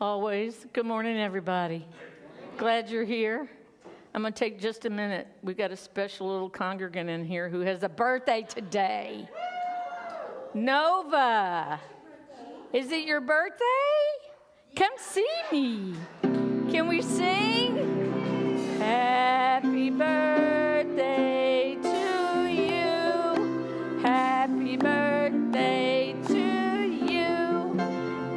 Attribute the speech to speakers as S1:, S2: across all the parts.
S1: Always. Good morning, everybody. Glad you're here. I'm going to take just a minute. We've got a special little congregant in here who has a birthday today. Nova. Is it your birthday? Come see me. Can we sing? Happy birthday to you. Happy birthday to you.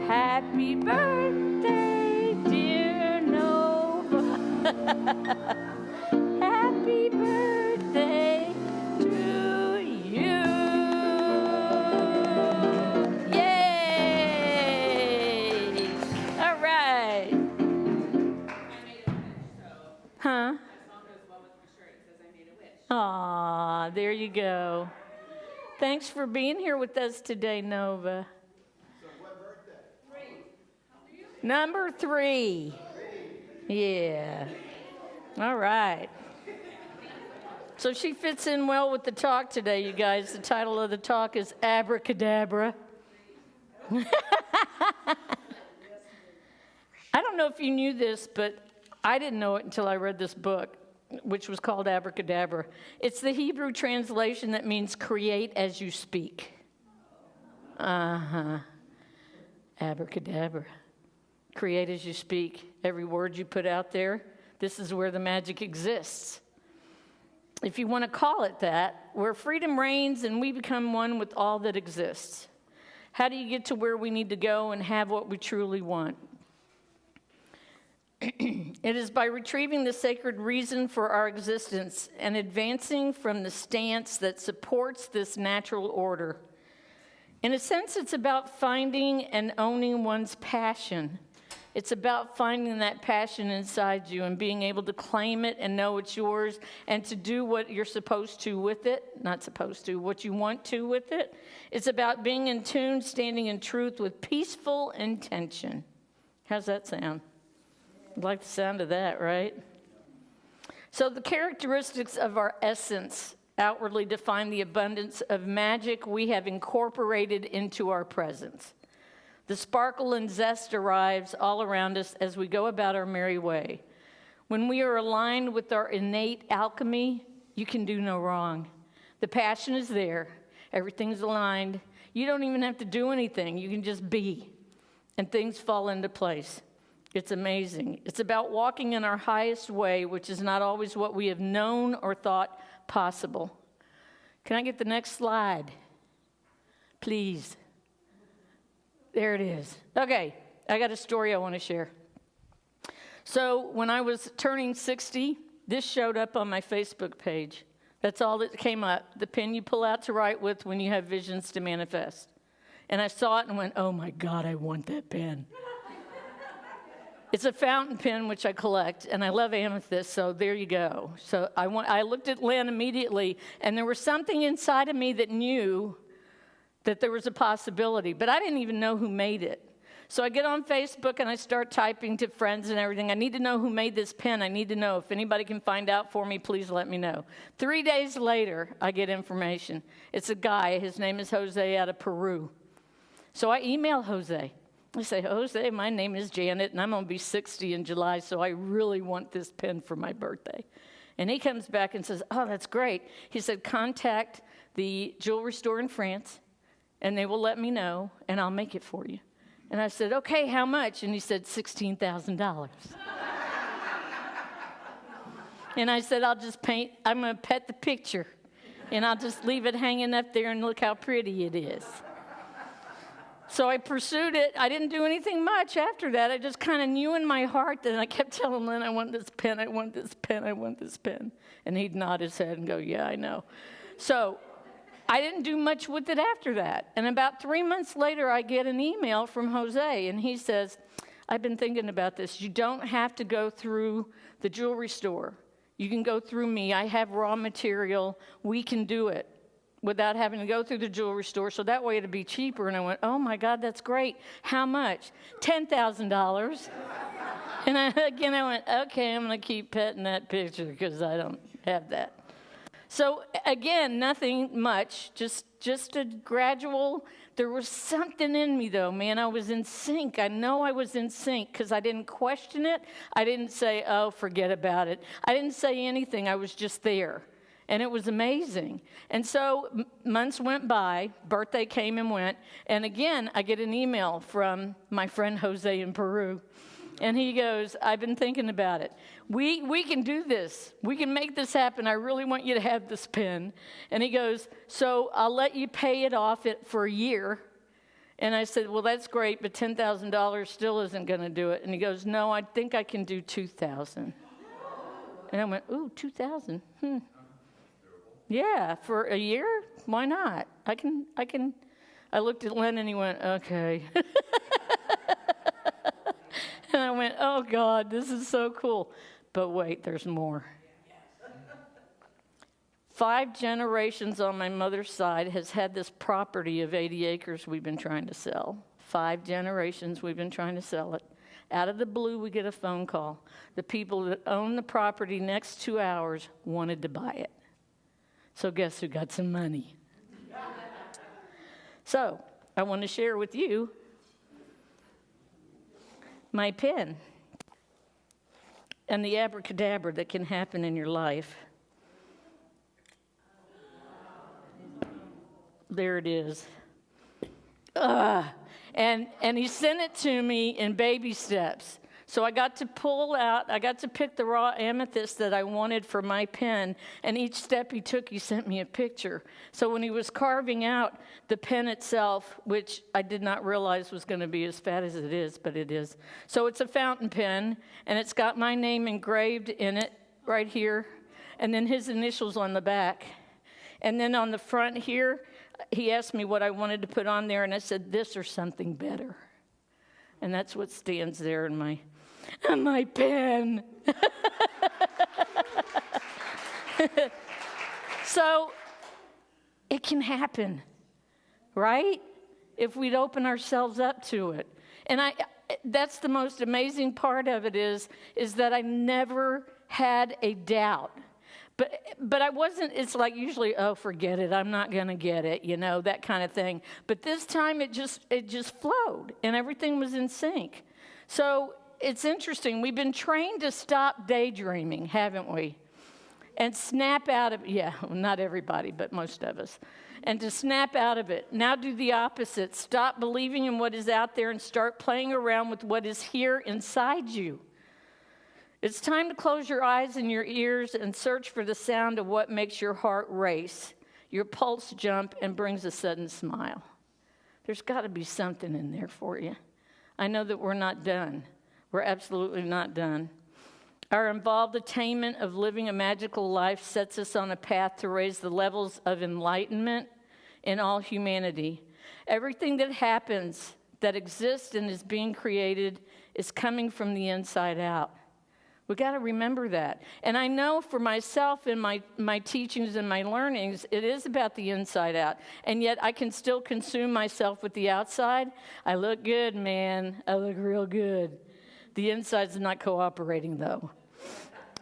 S1: Happy birthday, dear Nova. Happy birthday to you. Yay! All right.
S2: I made a wish, so
S1: Huh?
S2: that song goes well with my shirt. It says I made a wish.
S1: Aw, there you go. Thanks for being here with us today, Nova.
S3: So what birthday?
S2: 3. How old are you?
S1: Number 3. Yeah. All right. So she fits in well with the talk today, you guys. The title of the talk is Abracadabra. I don't know if you knew this, but I didn't know it until I read this book, which was called Abracadabra. It's the Hebrew translation that means create as you speak. Abracadabra. Create as you speak. Every word you put out there, this is where the magic exists. If you want to call it that, where freedom reigns and we become one with all that exists. How do you get to where we need to go and have what we truly want? It is by retrieving the sacred reason for our existence and advancing from the stance that supports this natural order. In a sense, it's about finding and owning one's passion. It's about finding that passion inside you and being able to claim it and know it's yours and to do what you're supposed to with it. Not supposed to, what you want to with it. It's about being in tune, standing in truth with peaceful intention. How's that sound? You like the sound of that, right? So the characteristics of our essence outwardly define the abundance of magic we have incorporated into our presence. The sparkle and zest arrives all around us as we go about our merry way. When we are aligned with our innate alchemy, you can do no wrong. The passion is there. Everything's aligned. You don't even have to do anything. You can just be, and things fall into place. It's amazing. It's about walking in our highest way, which is not always what we have known or thought possible. Can I get the next slide? Please. There it is. Okay, I got a story I want to share. So when I was turning 60, this showed up on my Facebook page. That's all that came up, the pen you pull out to write with when you have visions to manifest. And I saw it and went, oh my God, I want that pen. It's a fountain pen, which I collect, and I love amethyst, so there you go. So I looked at Lynn immediately, and there was something inside of me that knew that there was a possibility, but I didn't even know who made it. So I get on Facebook, and I start typing to friends and everything. I need to know who made this pen. I need to know. If anybody can find out for me, please let me know. 3 days later, I get information. It's a guy. His name is Jose out of Peru. So I email Jose. I say, Jose, my name is Janet, and I'm going to be 60 in July, so I really want this pen for my birthday. And he comes back and says, oh, that's great. He said, contact the jewelry store in France, and they will let me know, and I'll make it for you. And I said, okay, how much? And he said, $16,000. And I said, I'm going to pet the picture, and I'll just leave it hanging up there, and look how pretty it is. So I pursued it. I didn't do anything much after that. I just kind of knew in my heart that I kept telling Lynn, I want this pen, I want this pen, I want this pen. And he'd nod his head and go, yeah, I know. So I didn't do much with it after that. And about 3 months later, I get an email from Jose, and he says, I've been thinking about this. You don't have to go through the jewelry store. You can go through me. I have raw material. We can do it without having to go through the jewelry store, so that way it'd be cheaper. And I went, oh my God, that's great. How much? $10,000. And I went, okay, I'm gonna keep petting that picture because I don't have that. So again, nothing much, just just a gradual, there was something in me though, man. I was in sync. I know I was in sync because I didn't question it. I didn't say, oh, forget about it. I didn't say anything. I was just there. And it was amazing. And so months went by, birthday came and went, and again, I get an email from my friend Jose in Peru. And he goes, I've been thinking about it. We can do this. We can make this happen. I really want you to have this pen. And he goes, so I'll let you pay it off for a year. And I said, well, that's great, but $10,000 still isn't going to do it. And he goes, no, I think I can do $2,000. And I went, ooh, $2,000. Yeah, for a year? Why not? I can. I looked at Len and he went, okay. And I went, oh God, this is so cool. But wait, there's more. 5 generations on my mother's side has had this property of 80 acres we've been trying to sell. 5 generations we've been trying to sell it. Out of the blue, we get a phone call. The people that own the property next 2 hours wanted to buy it. So guess who got some money? So I want to share with you my pen and the abracadabra that can happen in your life. There it is. And he sent it to me in baby steps. So I got to pick the raw amethyst that I wanted for my pen, and each step he took, he sent me a picture. So when he was carving out the pen itself, which I did not realize was going to be as fat as it is, but it is. So it's a fountain pen, and it's got my name engraved in it right here, and then his initials on the back. And then on the front here, he asked me what I wanted to put on there, and I said, this or something better. And that's what stands there in my pen. So it can happen, right? If we'd open ourselves up to it. And that's the most amazing part of it is that I never had a doubt. But I wasn't, it's like usually, oh, forget it, I'm not going to get it, that kind of thing. But this time it just flowed, and everything was in sync. So it's interesting. We've been trained to stop daydreaming, haven't we? And snap out of it. Yeah, not everybody, but most of us. And to snap out of it. Now do the opposite. Stop believing in what is out there and start playing around with what is here inside you. It's time to close your eyes and your ears and search for the sound of what makes your heart race, your pulse jump, and brings a sudden smile. There's got to be something in there for you. I know that we're not done. We're absolutely not done. Our involved attainment of living a magical life sets us on a path to raise the levels of enlightenment in all humanity. Everything that happens, that exists and is being created, is coming from the inside out. We got to remember that. And I know for myself in my teachings and my learnings, it is about the inside out. And yet I can still consume myself with the outside. I look good, man. I look real good. The inside's not cooperating, though.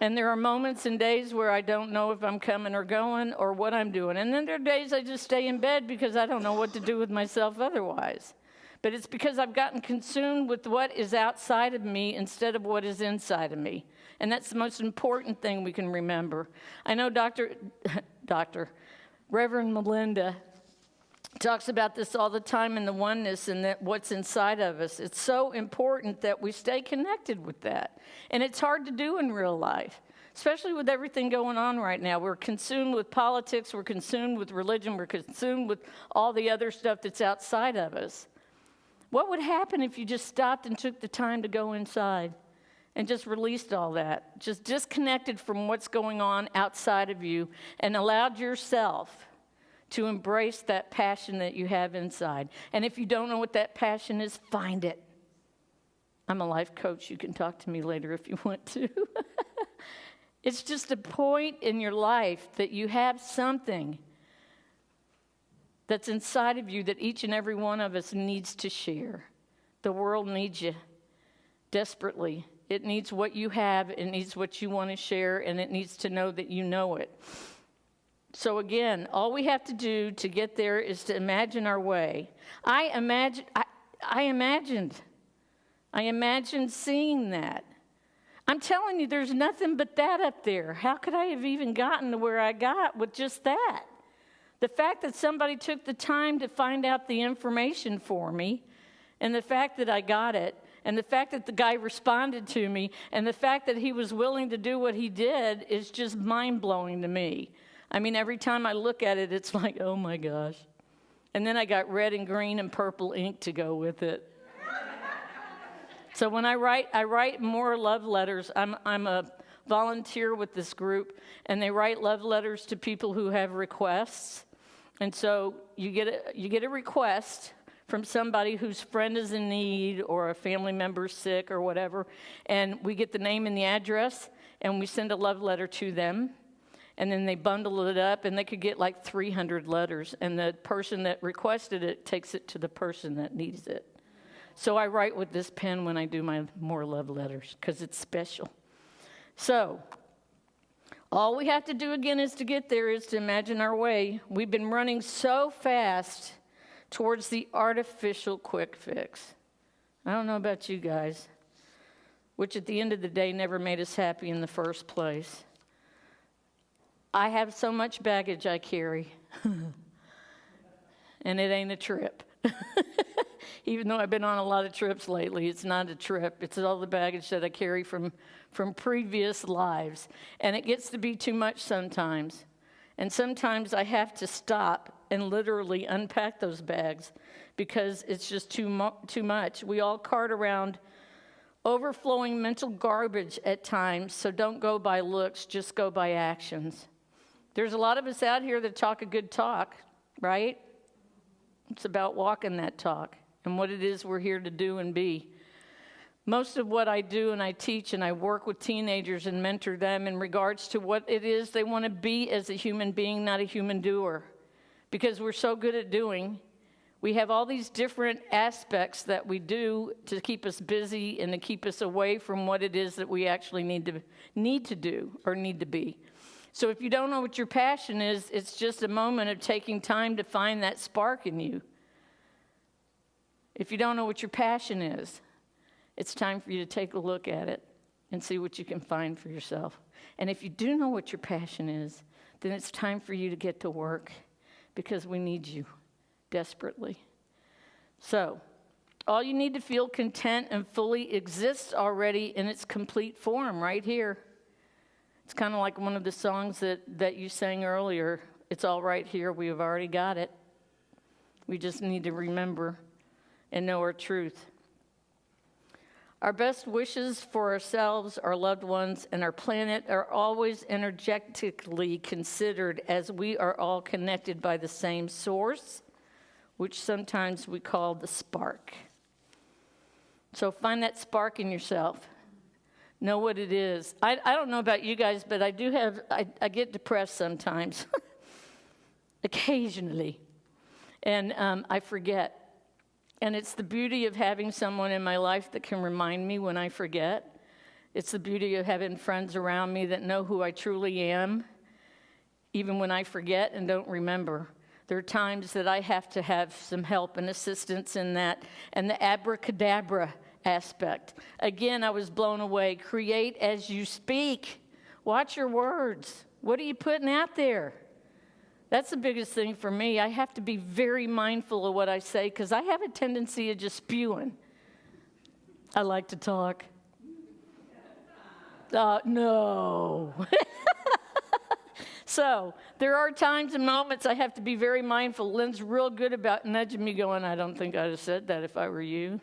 S1: And there are moments and days where I don't know if I'm coming or going or what I'm doing. And then there are days I just stay in bed because I don't know what to do with myself otherwise. But it's because I've gotten consumed with what is outside of me instead of what is inside of me. And that's the most important thing we can remember. I know Reverend Melinda talks about this all the time in the oneness and that what's inside of us. It's so important that we stay connected with that. And it's hard to do in real life, especially with everything going on right now. We're consumed with politics, we're consumed with religion, we're consumed with all the other stuff that's outside of us. What would happen if you just stopped and took the time to go inside and just released all that, just disconnected from what's going on outside of you and allowed yourself to embrace that passion that you have inside? And if you don't know what that passion is, find it. I'm a life coach. You can talk to me later if you want to. It's just a point in your life that you have something that's inside of you that each and every one of us needs to share. The world needs you desperately. It needs what you have, it needs what you want to share, and it needs to know that you know it. So again, all we have to do to get there is to imagine our way. I imagined seeing that. I'm telling you, there's nothing but that up there. How could I have even gotten to where I got with just that? The fact that somebody took the time to find out the information for me, and the fact that I got it, and the fact that the guy responded to me, and the fact that he was willing to do what he did is just mind-blowing to me. I mean, every time I look at it, it's like, oh my gosh. And then I got red and green and purple ink to go with it. So when I write more love letters. I'm a volunteer with this group, and they write love letters to people who have requests. And so you get a request from somebody whose friend is in need or a family member is sick or whatever, and we get the name and the address, and we send a love letter to them. And then they bundle it up, and they could get like 300 letters, and the person that requested it takes it to the person that needs it. So I write with this pen when I do my more love letters, because it's special. So all we have to do again is to get there, is to imagine our way. We've been running so fast towards the artificial quick fix. I don't know about you guys, which at the end of the day never made us happy in the first place. I have so much baggage I carry, and it ain't a trip. Even though I've been on a lot of trips lately, it's not a trip. It's all the baggage that I carry from previous lives. And it gets to be too much sometimes. And sometimes I have to stop and literally unpack those bags because it's just too much. We all cart around overflowing mental garbage at times, so don't go by looks, just go by actions. There's a lot of us out here that talk a good talk, right? It's about walking that talk and what it is we're here to do and be. Most of what I do, and I teach and I work with teenagers and mentor them in regards to what it is they want to be as a human being, not a human doer. Because we're so good at doing. We have all these different aspects that we do to keep us busy and to keep us away from what it is that we actually need to do or need to be. So if you don't know what your passion is, it's just a moment of taking time to find that spark in you. If you don't know what your passion is, it's time for you to take a look at it and see what you can find for yourself. And if you do know what your passion is, then it's time for you to get to work, because we need you desperately. So, all you need to feel content and fully exists already in its complete form right here. It's kind of like one of the songs that you sang earlier. It's all right here. We have already got it. We just need to remember and know our truth. Our best wishes for ourselves, our loved ones, and our planet are always energetically considered, as we are all connected by the same source, which sometimes we call the spark. So find that spark in yourself. Know what it is. I don't know about you guys, but I get depressed sometimes, occasionally, and I forget. And it's the beauty of having someone in my life that can remind me when I forget. It's the beauty of having friends around me that know who I truly am, even when I forget and don't remember. There are times that I have to have some help and assistance in that. And the abracadabra aspect. Again, I was blown away. Create as you speak. Watch your words. What are you putting out there? That's the biggest thing for me. I have to be very mindful of what I say, because I have a tendency of just spewing. I like to talk. No. So there are times and moments I have to be very mindful. Lynn's real good about nudging me, going, I don't think I'd have said that if I were you.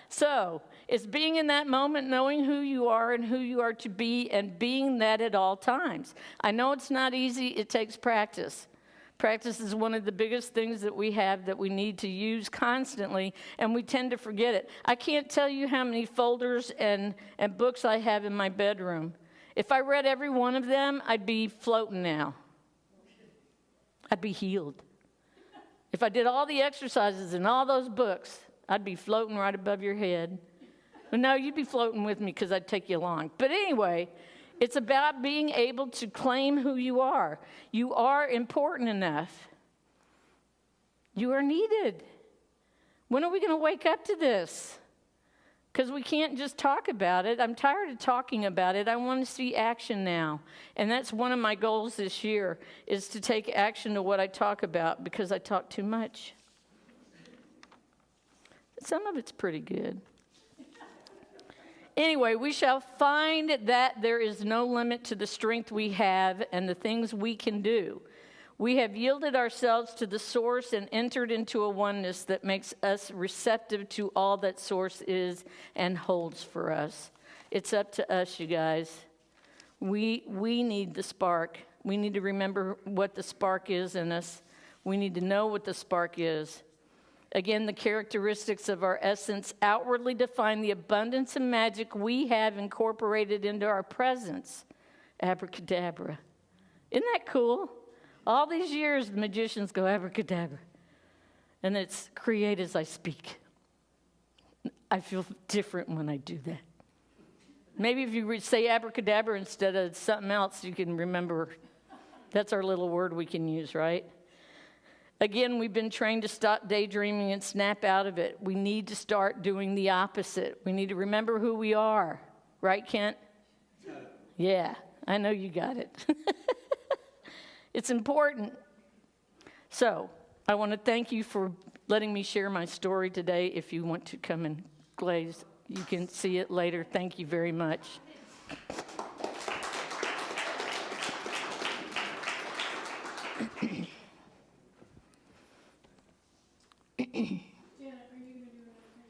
S1: So it's being in that moment, knowing who you are and who you are to be, and being that at all times. I know it's not easy. It takes practice. Practice is one of the biggest things that we have that we need to use constantly, and we tend to forget it. I can't tell you how many folders and books I have in my bedroom. If I read every one of them, I'd be floating now. I'd be healed. If I did all the exercises in all those books, I'd be floating right above your head. Well, no, you'd be floating with me because I'd take you along. But anyway, It's about being able to claim who you are. You are important enough. You are needed. When are we going to wake up to this? Because we can't just talk about it. I'm tired of talking about it. I want to see action now. And that's one of my goals this year, is to take action to what I talk about, because I talk too much. Some of it's pretty good. Anyway, we shall find that there is no limit to the strength we have and the things we can do. We have yielded ourselves to the source and entered into a oneness that makes us receptive to all that source is and holds for us. It's up to us, you guys. We need the spark. We need to remember what the spark is in us. We need to know what the spark is. Again, the characteristics of our essence outwardly define the abundance and magic we have incorporated into our presence. Abracadabra. Isn't that cool? All these years, the magicians go abracadabra. And it's create as I speak. I feel different when I do that. Maybe if you say abracadabra instead of something else, you can remember. That's our little word we can use, right? Again, we've been trained to stop daydreaming and snap out of it. We need to start doing the opposite. We need to remember who we are. Right, Kent? Yeah, I know you got it. It's important. So, I want to thank you for letting me share my story today. If you want to come and glaze, you can see it later. Thank you very much.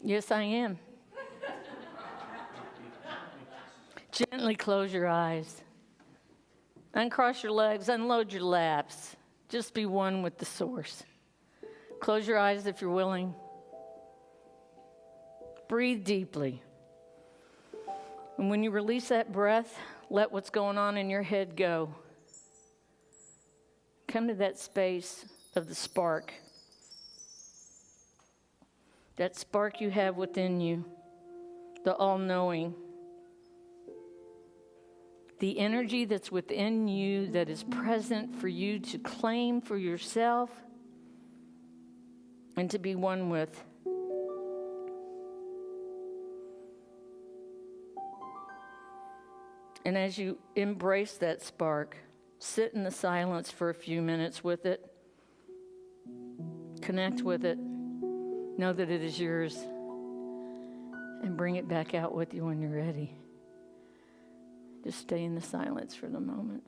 S1: Yes, I am. Gently close your eyes. Uncross your legs, unload your laps. Just be one with the source. Close your eyes if you're willing. Breathe deeply. And when you release that breath, let what's going on in your head go. Come to that space of the spark. That spark you have within you, the all-knowing. The energy that's within you that is present for you to claim for yourself and to be one with. And as you embrace that spark, sit in the silence for a few minutes with it. Connect with it. Know that it is yours. And bring it back out with you when you're ready. Just stay in the silence for the moment.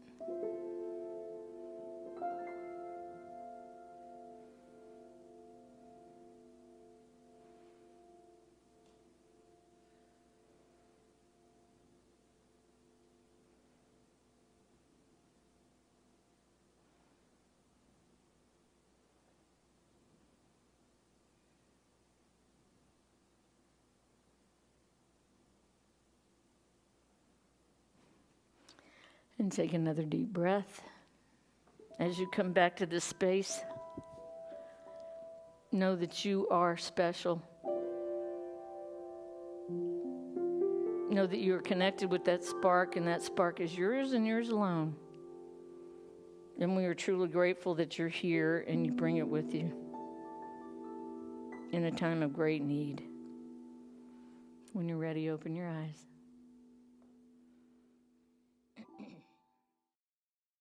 S1: And take another deep breath. As you come back to this space, know that you are special. Know that you are connected with that spark, and that spark is yours and yours alone. And we are truly grateful that you're here and you bring it with you in a time of great need. When you're ready, open your eyes.